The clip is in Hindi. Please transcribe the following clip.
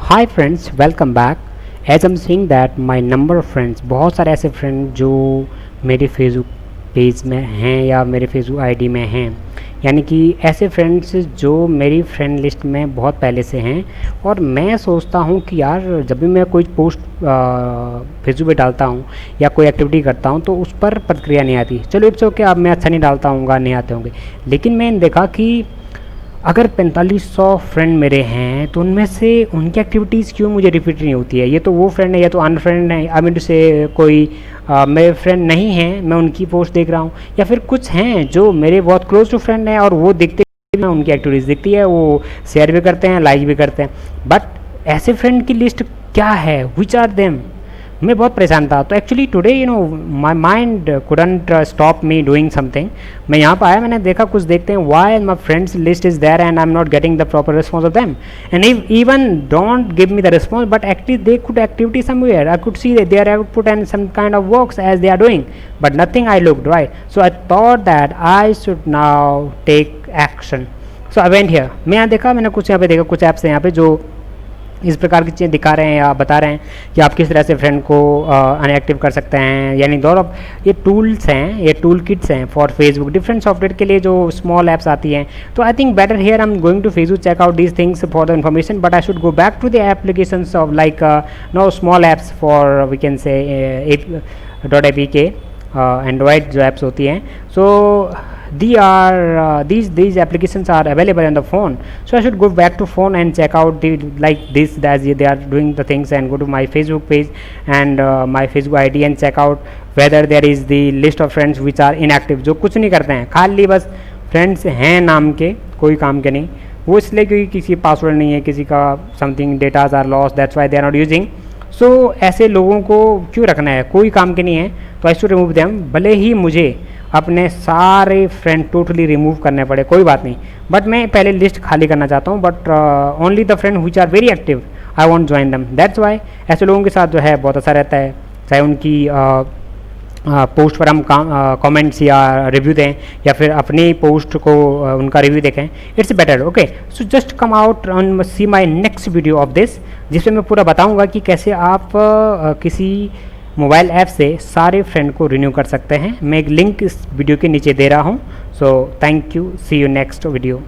Hi friends, welcome back. As am seeing that my number of friends, बहुत सारे ऐसे फ्रेंड जो मेरे फेसबुक पेज में हैं या मेरे फेसबुक आईडी में हैं, यानी कि ऐसे फ्रेंड्स जो मेरी फ्रेंड लिस्ट में बहुत पहले से हैं। और मैं सोचता हूँ कि यार जब भी मैं कोई पोस्ट फेसबुक पे डालता हूँ या कोई एक्टिविटी करता हूँ तो उस पर प्रतिक्रिया नहीं आती। चलो इट्स ओके, अब मैं अच्छा नहीं डालता हूँ, नहीं आते होंगे, लेकिन मैंने देखा कि अगर 4500 फ्रेंड मेरे हैं तो उनमें से उनकी एक्टिविटीज़ क्यों मुझे रिपीट नहीं होती है। ये तो वो फ्रेंड है या तो अनफ्रेंड है, आई मीन टू से कोई मेरे फ्रेंड नहीं हैं, मैं उनकी पोस्ट देख रहा हूँ, या फिर कुछ हैं जो मेरे बहुत क्लोज टू फ्रेंड हैं और वो देखते हैं, उनकी एक्टिविटीज़ दिखती है, वो शेयर भी करते हैं, लाइक भी करते हैं। बट ऐसे फ्रेंड की लिस्ट क्या है, विच आर देम? मैं बहुत परेशान था। तो actually today my mind couldn't stop me doing something. मैं यहाँ पर आया, मैंने देखा कुछ देखते हैं why my friends list is there and I am not getting the proper response of them and even don't give me the response, but actually they could activity somewhere, I could see they are output and some kind of works as they are doing, but nothing I looked right. So I thought that I should now take action. So I went here. मैं यहाँ देखा, मैंने कुछ यहाँ पे देखा, कुछ ऐप्स हैं यहाँ पे जो इस प्रकार की चीज़ें दिखा रहे हैं या बता रहे हैं कि आप किस तरह से फ्रेंड को अनएक्टिव कर सकते हैं। यानी दौर ये टूल्स हैं, ये टूल किट्स हैं फॉर फेसबुक, डिफरेंट सॉफ्टवेयर के लिए जो स्मॉल ऐप्स आती हैं। तो I think better here I am going to Facebook check out these things for the information, but I should go back to the applications of like no small apps for we can say .apk Android जो ऐप्स होती हैं। सो these applications are available on the phone, so I should go back to phone and check out the like this as they are doing the things, and go to my Facebook page and my Facebook ID and check out whether there is the list of friends which are inactive, जो कुछ नहीं करते हैं, खाली बस फ्रेंड्स हैं नाम के, कोई काम के नहीं। वो इसलिए क्योंकि किसी पासवर्ड नहीं है, किसी का something datas are lost, that's why they are not using. So ऐसे लोगों को क्यों रखना है, कोई काम के नहीं है, तो आई शुड रिमूव देम। भले ही मुझे अपने सारे फ्रेंड टोटली रिमूव करने पड़े, कोई बात नहीं, बट मैं पहले लिस्ट खाली करना चाहता हूँ। But only the friend which are very active I want join them, that's why. ऐसे लोगों के साथ जो है बहुत अच्छा रहता है, चाहे उनकी पोस्ट पर हम कमेंट्स या रिव्यू दें या फिर अपनी पोस्ट को उनका रिव्यू देखें, it's better. Okay, so just come out on see my next video of this, जिसमें मैं पूरा बताऊंगा कि कैसे आप किसी मोबाइल ऐप से सारे फ्रेंड को रिन्यू कर सकते हैं। मैं एक लिंक इस वीडियो के नीचे दे रहा हूँ। So thank you, see you next video.